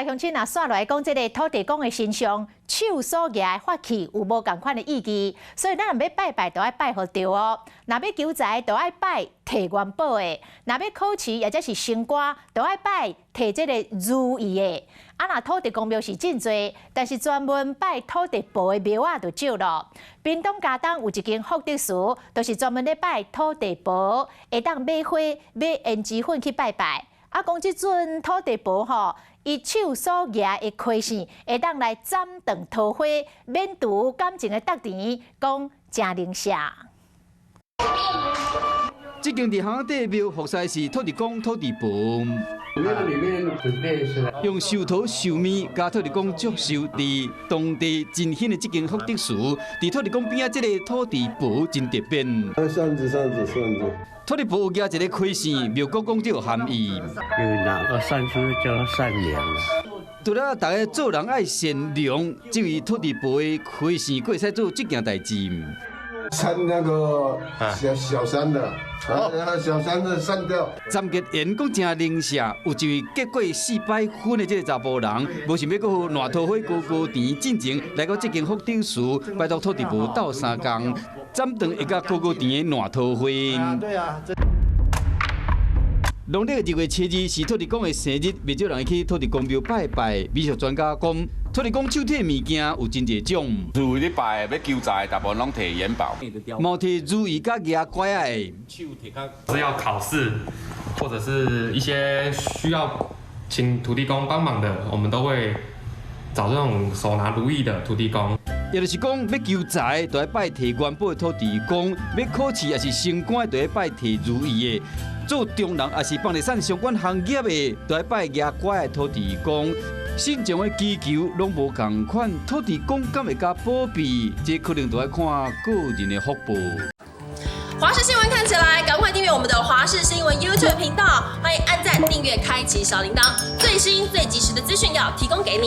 来乡亲啊，刷落来讲，这个土地公的身上手所拿的法器有无共款的意义，所以咱若要拜拜，就要拜互对哦。若要求财，就要拜摕元宝的；若要考试，或者是升官，就要拜摕这个如意的。啊，那土地公庙是真多，但是专门拜土地婆的庙啊就少咯。屏东嘉东有一间福德寺，就是专门咧拜土地婆，会当买花、买胭脂粉去拜拜。啊，讲即阵土地婆吼，伊手所拿的亏线，会当来斩断桃花，免除感情的得甜，讲真灵下。这间伫巷底庙服侍是土地公、土地婆，那个里面准备是用寿桃、寿面加土地公祝寿，伫当地真显的这间福德寺，伫土地公边啊，这个土地婆真特别。扇子。土地婆有加一个开线，庙公讲这有含义。有哪个善书叫善良啊？除了大家做人爱善良，这位土地婆的开线，佫会使做这件代志。扇那个小山的，小山的扇掉。詹杰言讲真灵舍，有一位结过4摆婚的这个查甫人，无想要搁互烂桃花高甜进前来到这间福德寺，拜托土地婆斗3工，斩断会甲高甜的烂桃花。对啊。农历2月7日是土地公的生日，未少人会去土地公庙拜拜。美术专家讲，土地公手摕物件有真侪种，如意拜要求财，大部分拢摕元宝。毛摕如意甲牙拐仔的。是要考试，或者是一些需要请土地公帮忙的，我们都会找这种手拿如意的土地公。也就是讲，要求财，就要拜摕元宝的土地公；要考试也是升官，就要拜摕如意的；做中人也是房地产相关行业的，就要拜牙拐的土地公。信众的祈求拢无同款，土地公敢会甲保庇，这可能就要看个人的福报。华视新闻看起来，赶快订阅我们的华视新闻 YouTube 频道，欢迎按赞、订阅、开启小铃铛，最新最及时的资讯要提供给你。